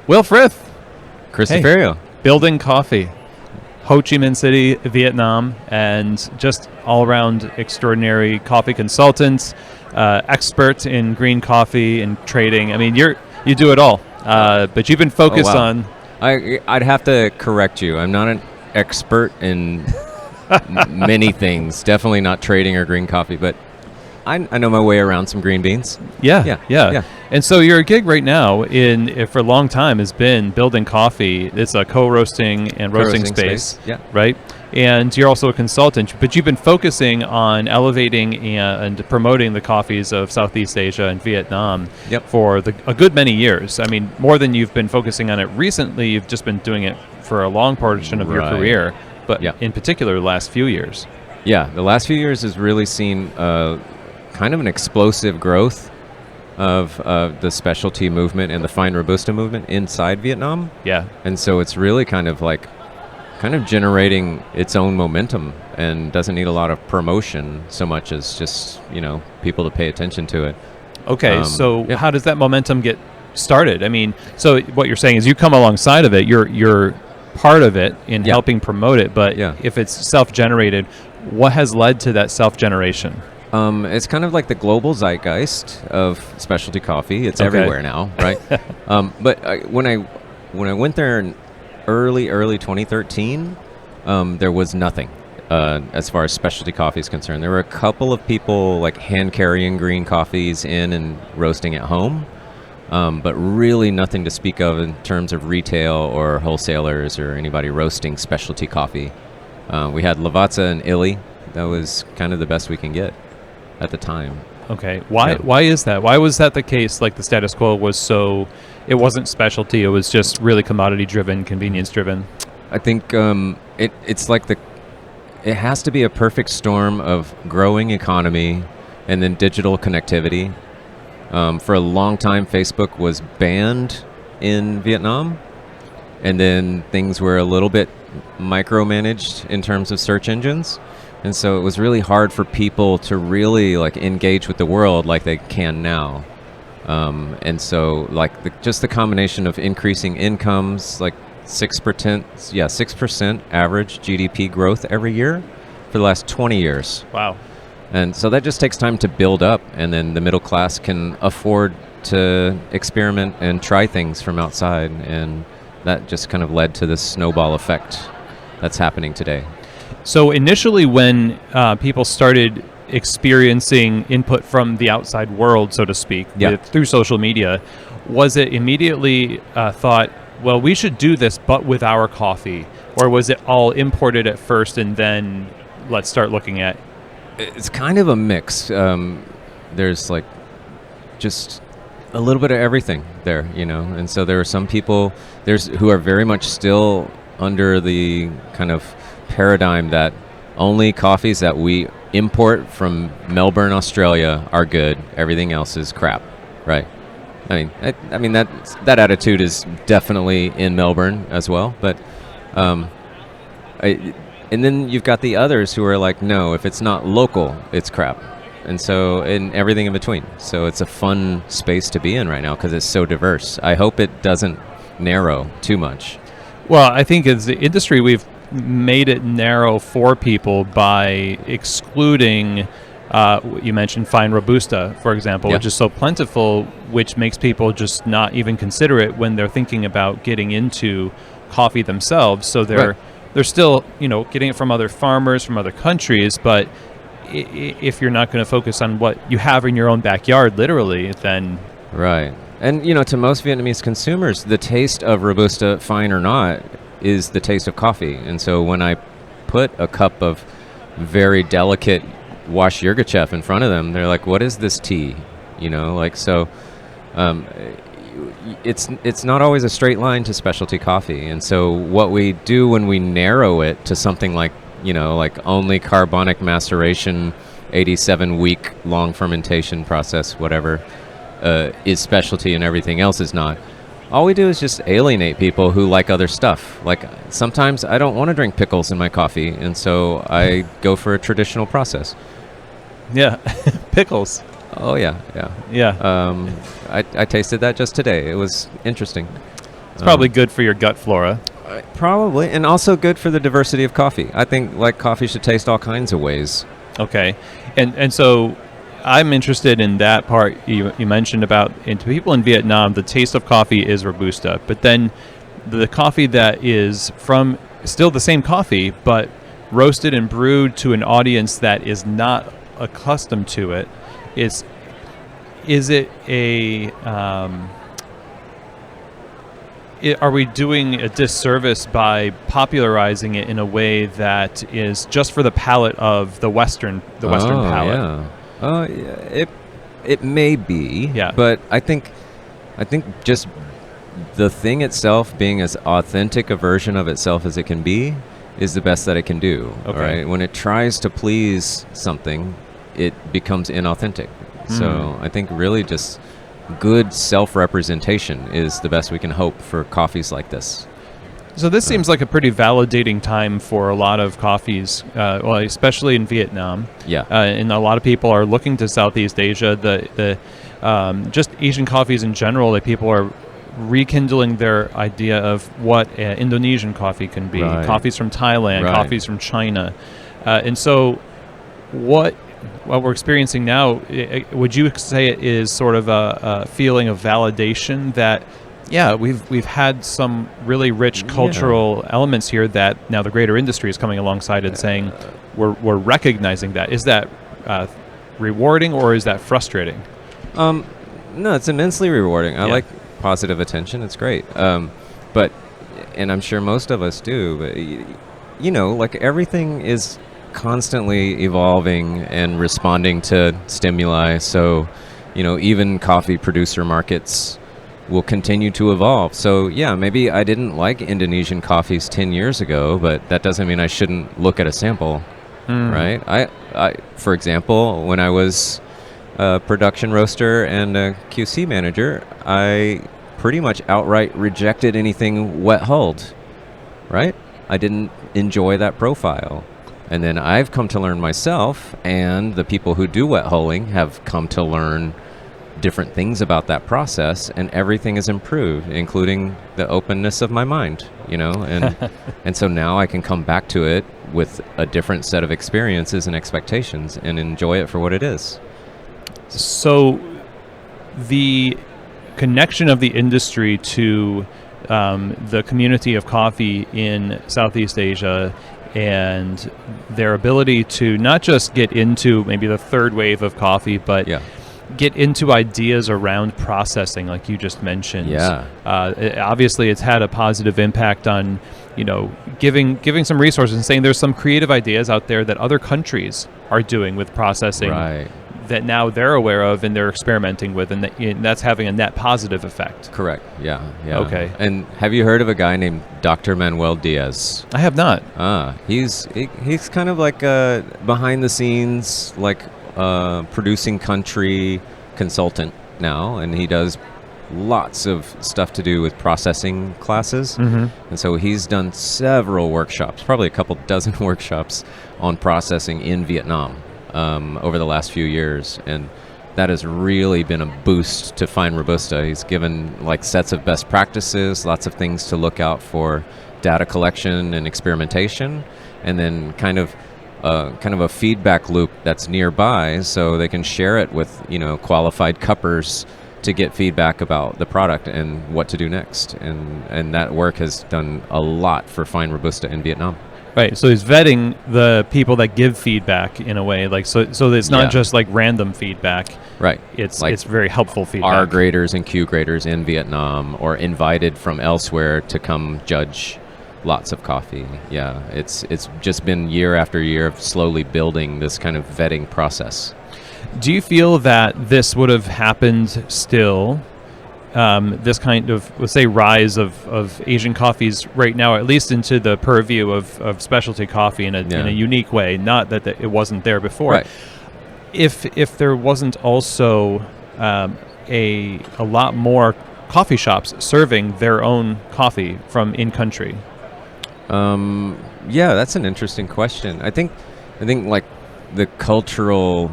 Will Frith, Christopherio. building coffee, Ho Chi Minh City, Vietnam, and just all-around extraordinary coffee consultant, expert in green coffee and trading. I mean, you do it all, but you've been focused on. I'd have to correct you. I'm not an expert in many things. Definitely not trading or green coffee, but I know my way around some green beans. Yeah. And so your gig right now for a long time has been building coffee. It's a co-roasting and roasting space. Yeah. Right? And you're also a consultant, but you've been focusing on elevating and promoting the coffees of Southeast Asia and Vietnam for a good many years. I mean, more than you've been focusing on it recently, you've just been doing it for a long portion of your career, but in particular the last few years. Yeah, the last few years has really seen kind of an explosive growth of the specialty movement and the fine Robusta movement inside Vietnam. Yeah. And so it's really kind of generating its own momentum and doesn't need a lot of promotion so much as just, people to pay attention to it. Okay, how does that momentum get started? I mean, so what you're saying is you come alongside of it, you're part of it in helping promote it, but if it's self-generated, what has led to that self-generation? It's kind of like the global zeitgeist of specialty coffee. It's everywhere now, right? But when I went there in early 2013, there was nothing as far as specialty coffee is concerned. There were a couple of people like hand carrying green coffees in and roasting at home, but really nothing to speak of in terms of retail or wholesalers or anybody roasting specialty coffee. We had Lavazza and Illy. That was kind of the best we can get at the time. Okay. Why is that? Why was that the case? Like the status quo was it wasn't specialty, it was just really commodity driven, convenience driven. I think it's like it has to be a perfect storm of growing economy and then digital connectivity. For a long time, Facebook was banned in Vietnam, and then things were a little bit micromanaged in terms of search engines. And so it was really hard for people to really engage with the world like they can now. And so just the combination of increasing incomes, 6% average GDP growth every year for the last 20 years. Wow. And so that just takes time to build up, and then the middle class can afford to experiment and try things from outside. And that just kind of led to this snowball effect that's happening today. So initially when people started experiencing input from the outside world, so to speak, through social media, was it immediately thought, well, we should do this but with our coffee? Or was it all imported at first and then let's start looking at? It's kind of a mix. There's just a little bit of everything there, and so there are some people who are very much still under the kind of paradigm that only coffees that we import from Melbourne, Australia are good. Everything else is crap, right? I mean that attitude is definitely in Melbourne as well, but and then you've got the others who are like, no, if it's not local, it's crap. And everything in between. So it's a fun space to be in right now because it's so diverse. I hope it doesn't narrow too much. Well, I think as the industry, we've made it narrow for people by excluding, you mentioned fine Robusta, for example, which is so plentiful, which makes people just not even consider it when they're thinking about getting into coffee themselves. So they're still, getting it from other farmers, from other countries, but if you're not going to focus on what you have in your own backyard, literally, then... Right. And, to most Vietnamese consumers, the taste of Robusta, fine or not, is the taste of coffee. And so when I put a cup of very delicate Wash Yirgacheffe in front of them, they're like, what is this tea? It's not always a straight line to specialty coffee. And so what we do when we narrow it to something like only carbonic maceration, 87-week long fermentation process, whatever, is specialty and everything else is not. All we do is just alienate people who like other stuff. Sometimes I don't want to drink pickles in my coffee, and so I go for a traditional process. Yeah, pickles. Oh, yeah. Yeah. I tasted that just today. It was interesting. It's probably good for your gut flora. Probably, and also good for the diversity of coffee. I think like coffee should taste all kinds of ways. Okay, and so I'm interested in that part you mentioned about, and to people in Vietnam, the taste of coffee is Robusta, but then the coffee that is from still the same coffee, but roasted and brewed to an audience that is not accustomed to it, is it a are we doing a disservice by popularizing it in a way that is just for the palate of the Western palate? Yeah. It may be. Yeah. But I think just the thing itself being as authentic a version of itself as it can be is the best that it can do. Okay. Right? When it tries to please something, it becomes inauthentic. So I think really just good self-representation is the best we can hope for coffees like this. So this seems like a pretty validating time for a lot of coffees, well, especially in Vietnam. Yeah. And a lot of people are looking to Southeast Asia. The just Asian coffees in general, that people are rekindling their idea of what Indonesian coffee can be. Right. Coffees from Thailand, Right. coffees from China. And so what we're experiencing now, would you say it is sort of a feeling of validation that, yeah, we've had some really rich cultural elements here that now the greater industry is coming alongside and saying we're recognizing that. Is that rewarding or is that frustrating? No, it's immensely rewarding. I like positive attention. It's great. But, and I'm sure most of us do, but, you know, like everything is constantly evolving and responding to stimuli. So, you know, even coffee producer markets will continue to evolve. So, yeah, maybe I didn't like Indonesian coffees 10 years ago, but that doesn't mean I shouldn't look at a sample, right? I, for example, when I was a production roaster and a QC manager, I pretty much outright rejected anything wet hulled, right? I didn't enjoy that profile. And then I've come to learn myself, and the people who do wet hulling have come to learn different things about that process, and everything is improved, including the openness of my mind, you know, and and so now I can come back to it with a different set of experiences and expectations and enjoy it for what it is. So the connection of the industry to the community of coffee in Southeast Asia and their ability to not just get into maybe the third wave of coffee, but get into ideas around processing, like you just mentioned. Obviously, it's had a positive impact on, you know, giving some resources and saying there's some creative ideas out there that other countries are doing with processing that now they're aware of and they're experimenting with, and that's having a net positive effect. Correct. Yeah. Okay. And have you heard of a guy named Dr. Manuel Diaz? I have not. He's kind of like a behind the scenes, like producing country consultant now, and he does lots of stuff to do with processing classes. And so he's done several workshops, probably a couple dozen workshops on processing in Vietnam over the last few years, and that has really been a boost to Fine Robusta. He's given like sets of best practices, lots of things to look out for, data collection and experimentation, and then kind of a feedback loop that's nearby, so they can share it with, you know, qualified cuppers to get feedback about the product and what to do next. And that work has done a lot for Fine Robusta in Vietnam. Right, so he's vetting the people that give feedback in a way, like so it's not just like random feedback. Right, it's very helpful feedback. R graders and Q graders in Vietnam, or invited from elsewhere to come judge lots of coffee. Yeah, it's just been year after year of slowly building this kind of vetting process. Do you feel that this would have happened still? This kind of, let's say, rise of Asian coffees right now, at least into the purview of specialty coffee in a unique way. Not that it wasn't there before. Right. If there wasn't also a lot more coffee shops serving their own coffee from in country. Yeah, that's an interesting question. I think like the cultural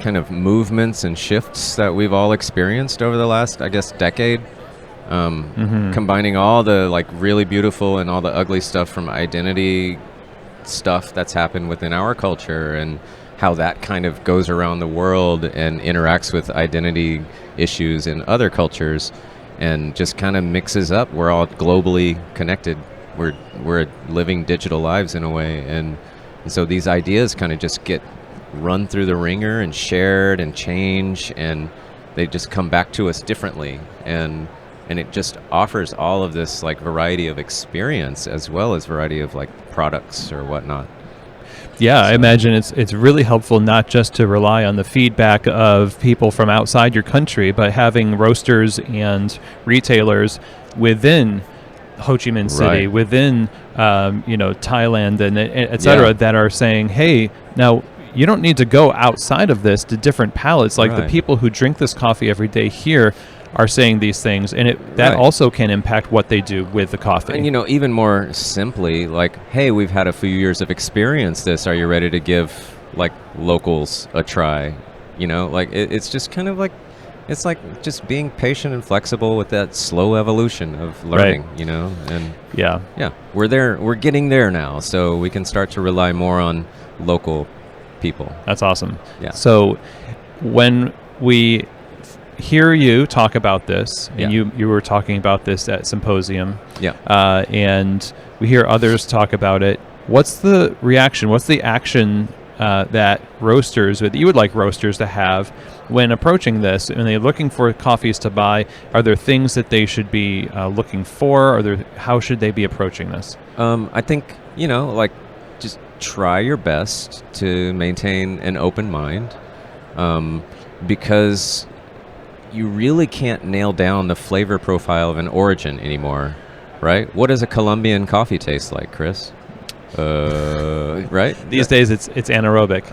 kind of movements and shifts that we've all experienced over the last, I guess, decade combining all the like really beautiful and all the ugly stuff from identity stuff that's happened within our culture, and how that kind of goes around the world and interacts with identity issues in other cultures, and just kind of mixes up. We're all globally connected. We're living digital lives in a way, and so these ideas kind of just get run through the ringer and shared and change, and they just come back to us differently, and it just offers all of this like variety of experience as well as variety of like products or whatnot. Yeah, I imagine it's really helpful not just to rely on the feedback of people from outside your country, but having roasters and retailers within Ho Chi Minh City, within Thailand and et cetera, that are saying, hey, now you don't need to go outside of this to different palates. Like the people who drink this coffee every day here are saying these things, and that also can impact what they do with the coffee. And even more simply, like, hey, we've had a few years of experience this. Are you ready to give like locals a try? Like it's just kind of like, it's like just being patient and flexible with that slow evolution of learning, and we're getting there now, so we can start to rely more on local people. That's awesome. Yeah. So when we hear you talk about this, and you were talking about this at Symposium, and we hear others talk about it, what's the reaction? What's the action that you would like roasters to have when approaching this? And they're looking for coffees to buy. Are there things that they should be looking for? How should they be approaching this? I think, like, just try your best to maintain an open mind, because you really can't nail down the flavor profile of an origin anymore, right? What does a Colombian coffee taste like, Chris? Right? These days it's anaerobic.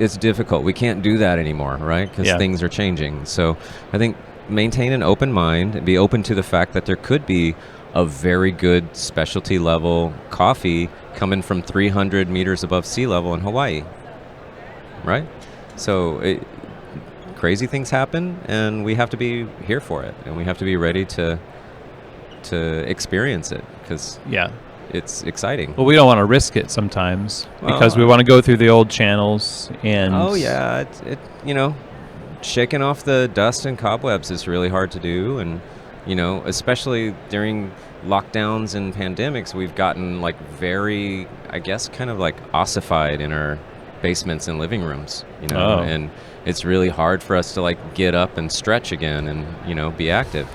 It's difficult. We can't do that anymore, right? Because things are changing. So I think maintain an open mind and be open to the fact that there could be a very good specialty level coffee coming from 300 meters above sea level in Hawaii, right? So crazy things happen, and we have to be here for it, and we have to be ready to experience it, because it's exciting. Well, we don't want to risk it sometimes because we want to go through the old channels and shaking off the dust and cobwebs is really hard to do, and especially during lockdowns and pandemics, we've gotten like very, I guess, kind of like ossified in our basements and living rooms, and it's really hard for us to like get up and stretch again and be active.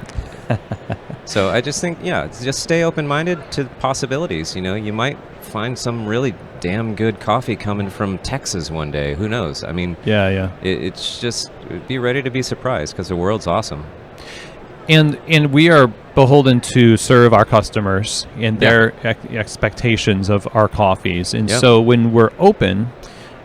So I just think just stay open-minded to possibilities. You might find some really damn good coffee coming from Texas one day. Who knows? I mean, it's just be ready to be surprised, because the world's awesome. And we are beholden to serve our customers and their expectations of our coffees. And so when we're open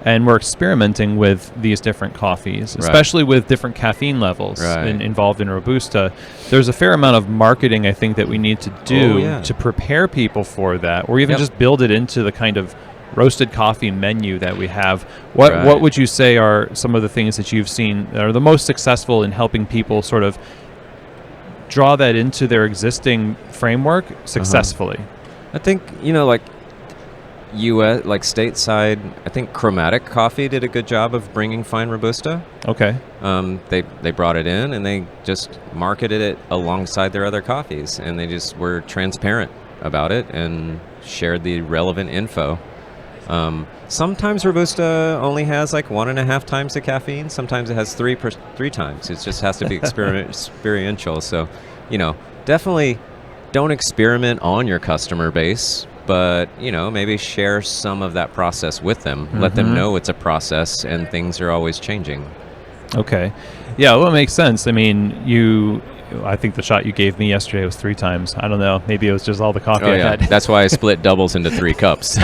and we're experimenting with these different coffees, especially with different caffeine levels involved in Robusta, there's a fair amount of marketing, I think, that we need to do to prepare people for that, or even just build it into the kind of roasted coffee menu that we have. What would you say are some of the things that you've seen that are the most successful in helping people sort of draw that into their existing framework successfully? I think, like U.S., like stateside, I think Chromatic Coffee did a good job of bringing fine Robusta. Okay. They brought it in, and they just marketed it alongside their other coffees, and they just were transparent about it and shared the relevant info. Sometimes Robusta only has like 1.5 times the caffeine. Sometimes it has 3 times. It just has to be experiential. So, definitely don't experiment on your customer base, but, maybe share some of that process with them. Let them know it's a process and things are always changing. Okay. Yeah, well, it makes sense. I mean, I think the shot you gave me yesterday was 3 times. I don't know. Maybe it was just all the coffee I had. That's why I split doubles into 3 cups.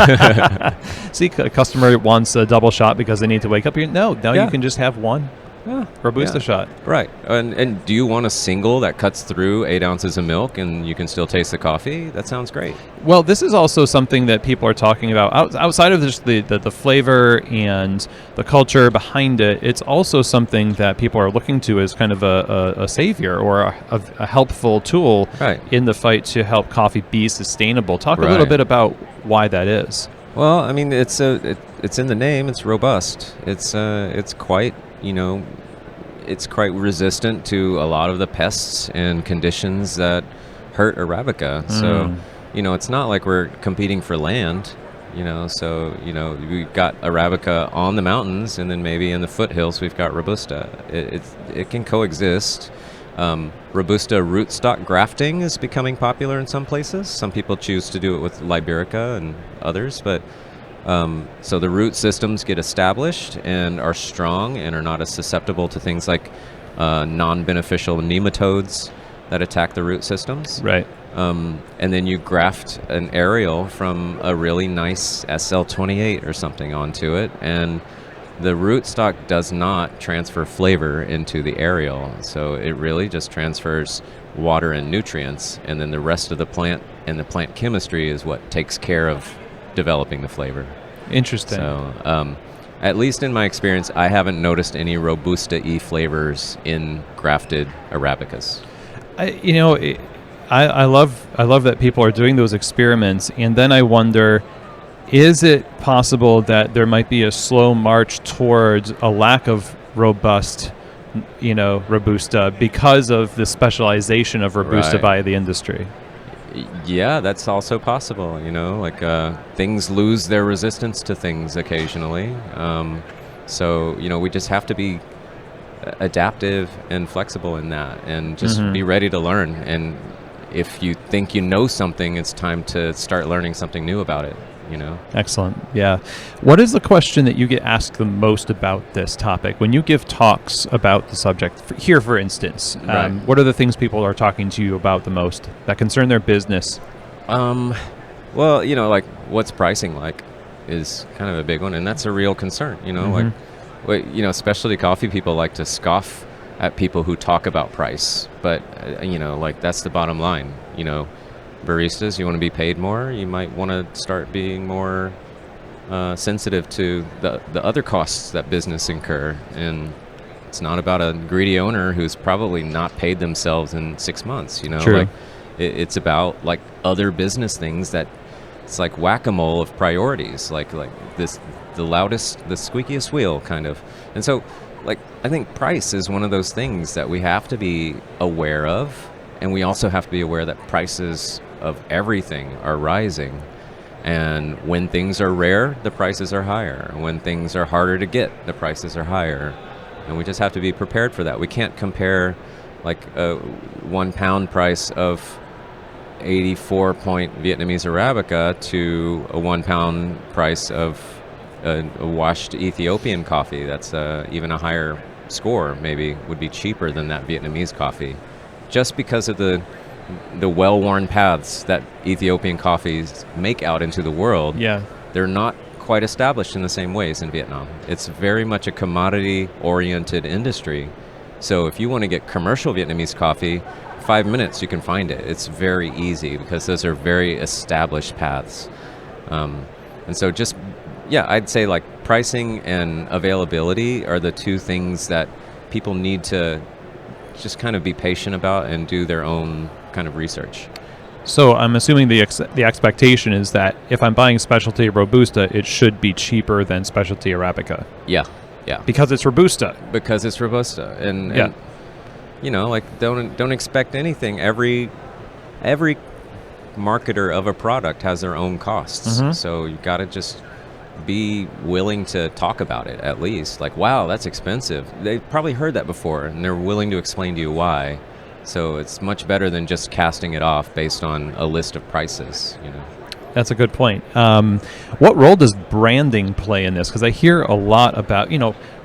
See, a customer wants a double shot because they need to wake up. No, you can just have one. Robusta yeah. shot. Right. And do you want a single that cuts through 8 ounces of milk and you can still taste the coffee? That sounds great. Well, this is also something that people are talking about outside of just the flavor and the culture behind it. It's also something that people are looking to as kind of a savior or a helpful tool in the fight to help coffee be sustainable. Talk a little bit about why that is. Well, I mean, it's in the name. It's robust. It's quite, it's quite resistant to a lot of the pests and conditions that hurt Arabica. So, it's not like we're competing for land, so, we've got Arabica on the mountains, and then maybe in the foothills we've got Robusta. It can coexist. Robusta rootstock grafting is becoming popular in some places. Some people choose to do it with Liberica and others, but so the root systems get established and are strong and are not as susceptible to things like non-beneficial nematodes that attack the root systems. Right. And then you graft an aerial from a really nice SL28 or something onto it, and the rootstock does not transfer flavor into the aerial, so it really just transfers water and nutrients, and then the rest of the plant and the plant chemistry is what takes care of developing the flavor. Interesting. So, at least in my experience, I haven't noticed any Robusta-y flavors in grafted Arabicas. I love that people are doing those experiments, and then I wonder, is it possible that there might be a slow march towards a lack of Robusta because of the specialization of Robusta by the industry? Yeah, that's also possible. Things lose their resistance to things occasionally. So, we just have to be adaptive and flexible in that, and just be ready to learn. And if you think you know something, it's time to start learning something new about it. Excellent. Yeah. What is the question that you get asked the most about this topic when you give talks about the subject? Here, for instance, what are the things people are talking to you about the most that concern their business? Well, what's pricing like is kind of a big one, and that's a real concern. Specialty coffee people like to scoff at people who talk about price, but that's the bottom line. Baristas, you want to be paid more, you might want to start being more sensitive to the other costs that business incur. And it's not about a greedy owner who's probably not paid themselves in 6 months. True. It's about other business things that it's like whack-a-mole of priorities, like this, the loudest, the squeakiest wheel kind of. And so I think price is one of those things that we have to be aware of, and we also have to be aware that prices of everything are rising. And when things are rare, the prices are higher. When things are harder to get, the prices are higher. And we just have to be prepared for that. We can't compare a 1 pound price of 84 point Vietnamese Arabica to a 1 pound price of a washed Ethiopian coffee. That's even a higher score, maybe would be cheaper than that Vietnamese coffee, just because of the well-worn paths that Ethiopian coffees make out into the world. Yeah. They're not quite established in the same ways in Vietnam. It's very much a commodity-oriented industry. So if you want to get commercial Vietnamese coffee, 5 minutes you can find it. It's very easy because those are very established paths. And so I'd say pricing and availability are the two things that people need to just kind of be patient about and do their own kind of research. So I'm assuming the expectation is that if I'm buying specialty Robusta, it should be cheaper than specialty Arabica. Yeah. Because it's Robusta. And don't expect anything. Every marketer of a product has their own costs. So you got to just be willing to talk about it, at least. Wow, that's expensive. They've probably heard that before, and they're willing to explain to you why. So it's much better than just casting it off based on a list of prices. That's a good point. What role does branding play in this? Because I hear a lot about,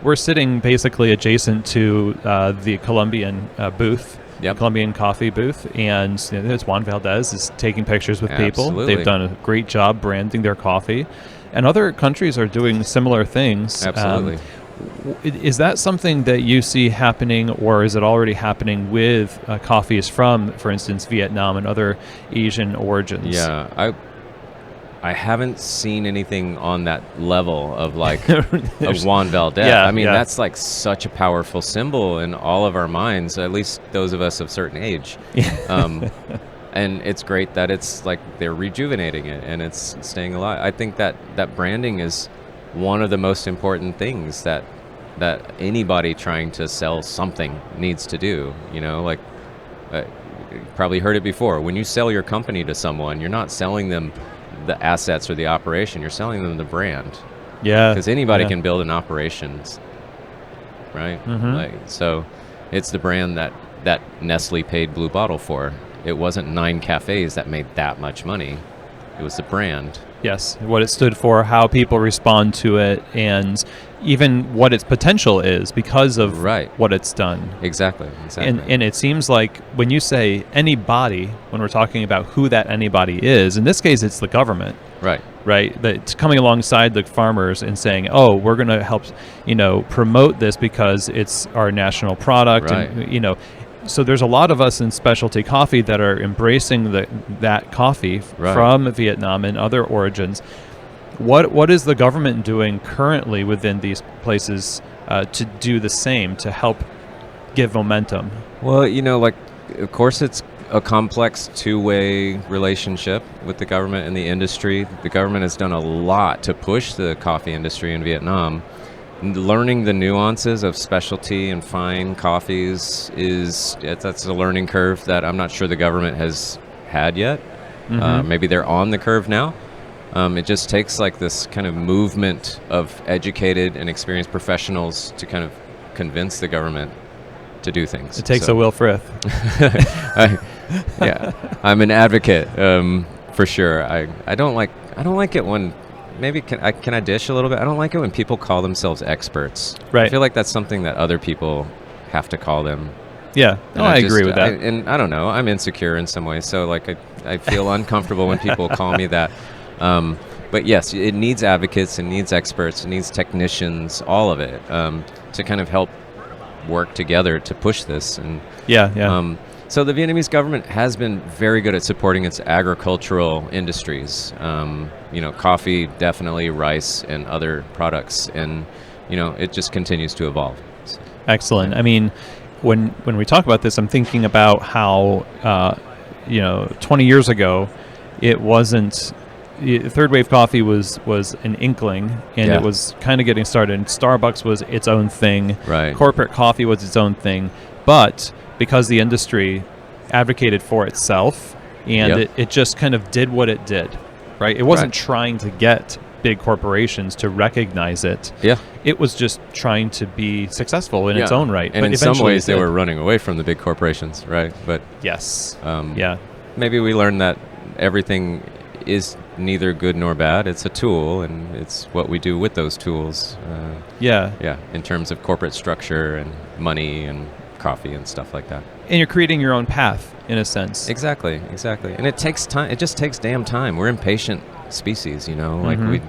we're sitting basically adjacent to the Colombian booth, Colombian coffee booth, and there's Juan Valdez is taking pictures with people. They've done a great job branding their coffee. And other countries are doing similar things. Absolutely. Is that something that you see happening, or is it already happening with coffees from, for instance, Vietnam and other Asian origins? Yeah, I haven't seen anything on that level of like of Juan Valdez. Yeah, I mean, yeah. that's like such a powerful symbol in all of our minds, at least those of us of certain age. And it's great that it's like they're rejuvenating it and it's staying alive. I think that branding is one of the most important things that anybody trying to sell something needs to do. You know, like you probably heard it before. When you sell your company to someone, you're not selling them the assets or the operation. You're selling them the brand. Yeah. Because anybody yeah. can build an operations, right? Mhm. Like, so it's the brand that Nestle paid Blue Bottle for. It wasn't 9 cafes that made that much money. It was the brand. Yes, what it stood for, how people respond to it, and even what its potential is because of Right. what it's done. Exactly. And it seems like when you say anybody, when we're talking about who that anybody is, in this case it's the government, Right. right? That's coming alongside the farmers and saying, "Oh, we're going to help, promote this because it's our national product." Right. And so there's a lot of us in specialty coffee that are embracing that coffee Right. from Vietnam and other origins. What is the government doing currently within these places to do the same, to help give momentum? Well, like, of course, it's a complex two-way relationship with the government and the industry. The government has done a lot to push the coffee industry in Vietnam. Learning the nuances of specialty and fine coffees that's a learning curve that I'm not sure the government has had yet. Mhm. Maybe they're on the curve now. It just takes like this kind of movement of educated and experienced professionals to kind of convince the government to do things. It takes a Will Frith. I'm an advocate for sure. I don't like it when maybe can I dish a little bit? I don't like it when people call themselves experts. Right. I feel like that's something that other people have to call them. Yeah, And I agree with that. And I don't know. I'm insecure in some ways, so like I feel uncomfortable when people call me that. But yes, it needs advocates, it needs experts, it needs technicians, all of it, to kind of help work together to push this. And Yeah. so the Vietnamese government has been very good at supporting its agricultural industries. Coffee, definitely, rice, and other products, and it just continues to evolve. So, Excellent. I mean, when we talk about this, I'm thinking about how 20 years ago, it wasn't. Third wave coffee was an inkling, and Yeah. it was kind of getting started. And Starbucks was its own thing. Right. Corporate coffee was its own thing. But because the industry advocated for itself, and Yep. it just kind of did what it did, right? It wasn't Right. trying to get big corporations to recognize it. Yeah. It was just trying to be successful in its own right. And But in some eventually ways, it they did. were running away from the big corporations, right? But Yes. um, Yeah. maybe we learned that everything is neither good nor bad. It's a tool, and it's what we do with those tools. Yeah. In terms of corporate structure and money and coffee and stuff like that. And you're creating your own path, in a sense. Exactly. And it takes time. It just takes damn time. We're impatient species, Like Mhm.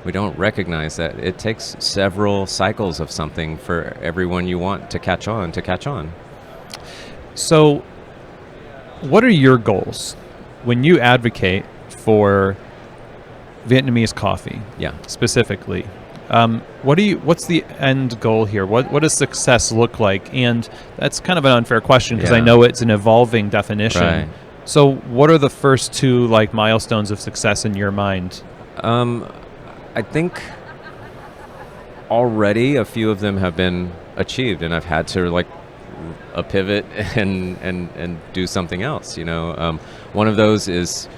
we don't recognize that it takes several cycles of something for everyone you want to catch on. So, what are your goals when you advocate for Vietnamese coffee, Yeah. specifically? What's the end goal here? What does success look like? And that's kind of an unfair question because I Yeah. know it's an evolving definition. Right. So, what are the first two milestones of success in your mind? I think already a few of them have been achieved, and I've had to a pivot and do something else. One of those is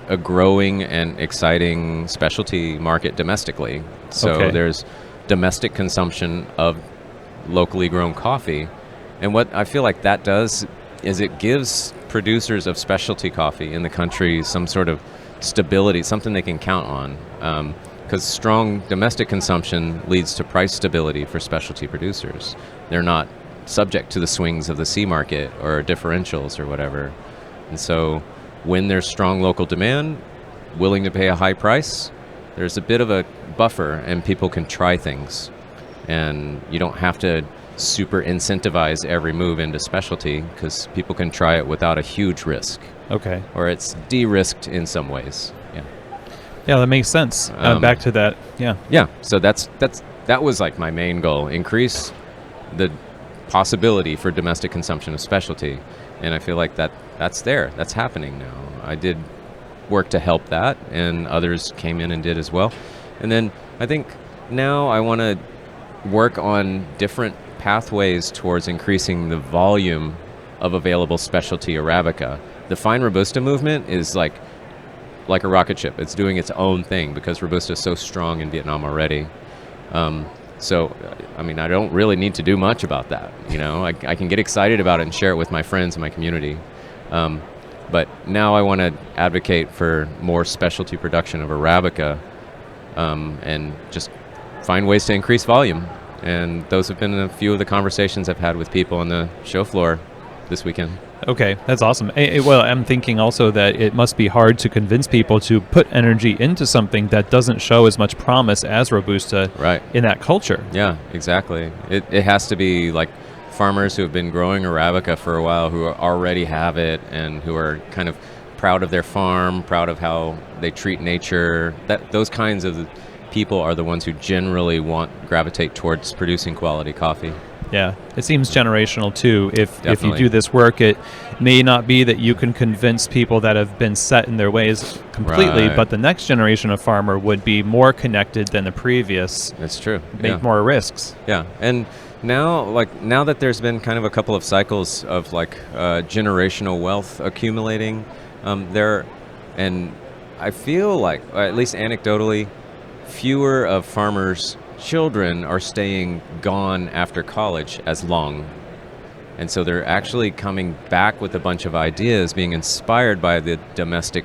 a growing and exciting specialty market domestically. So Okay. there's domestic consumption of locally grown coffee, and what I feel like that does is it gives producers of specialty coffee in the country some sort of stability, something they can count on. Because strong domestic consumption leads to price stability for specialty producers. They're not subject to the swings of the C market or differentials or whatever. And so when there's strong local demand, willing to pay a high price, there's a bit of a buffer and people can try things. and you don't have to super incentivize every move into specialty because people can try it without a huge risk. Okay. Or it's de-risked in some ways. Yeah. Yeah, that makes sense. Back to that. Yeah. Yeah. So that was like my main goal: increase the possibility for domestic consumption of specialty, and I feel like that's that's happening now. I did work to help that, and others came in and did as well. And then I think now I want to work on different pathways towards increasing the volume of available specialty Arabica. The fine Robusta movement is like a rocket ship. It's doing its own thing because Robusta is so strong in Vietnam already. So, I mean, I don't really need to do much about that. You know, I can get excited about it and share it with my friends and my community. But now I want to advocate for more specialty production of Arabica and just find ways to increase volume. And those have been a few of the conversations I've had with people on the show floor this weekend. Okay, that's awesome. Well, I'm thinking also that it must be hard to convince people to put energy into something that doesn't show as much promise as Robusta in that culture. Yeah, exactly. It has to be like farmers who have been growing Arabica for a while, who already have it and who are kind of proud of their farm, proud of how they treat nature. Those kinds of people are the ones who generally gravitate towards producing quality coffee. Yeah, it seems generational too. If you do this work, it may not be that you can convince people that have been set in their ways completely, but the next generation of farmer would be more connected than the previous. That's true. Make more risks. Yeah, and now that there's been kind of a couple of cycles of generational wealth accumulating, and I feel like, at least anecdotally, fewer of farmers' children are staying gone after college as long. And so they're actually coming back with a bunch of ideas being inspired by the domestic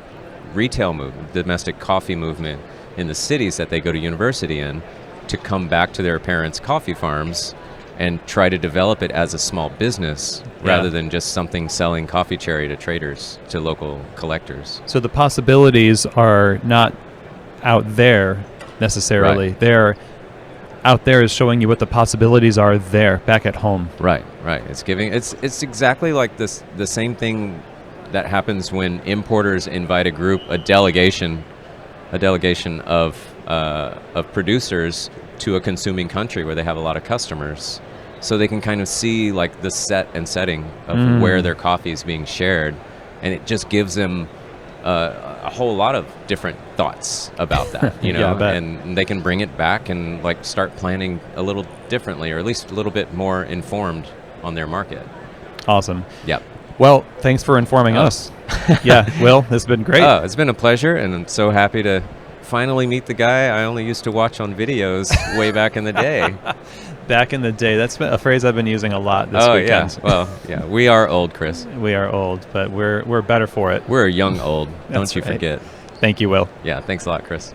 retail movement, domestic coffee movement in the cities that they go to university in, to come back to their parents' coffee farms and try to develop it as a small business rather than just something selling coffee cherry to traders, to local collectors. So the possibilities are not out there necessarily. They're out there is showing you what the possibilities are there back at home. Right. It's exactly like the same thing that happens when importers invite a delegation of producers to a consuming country where they have a lot of customers, so they can kind of see like the setting of where their coffee is being shared, and it just gives them a whole lot of different thoughts about that, you know. And they can bring it back and start planning a little differently, or at least a little bit more informed on their market. Awesome. Yep. Well, thanks for informing us. Yeah, Will, this has been great. It's been a pleasure, and I'm so happy to finally meet the guy I only used to watch on videos way back in the day. Back in the day. That's a phrase I've been using a lot this weekend. Yeah. Well, yeah, we are old, Chris. We are old, but we're better for it. We're young old. Don't you forget. Thank you, Will. Yeah, thanks a lot, Chris.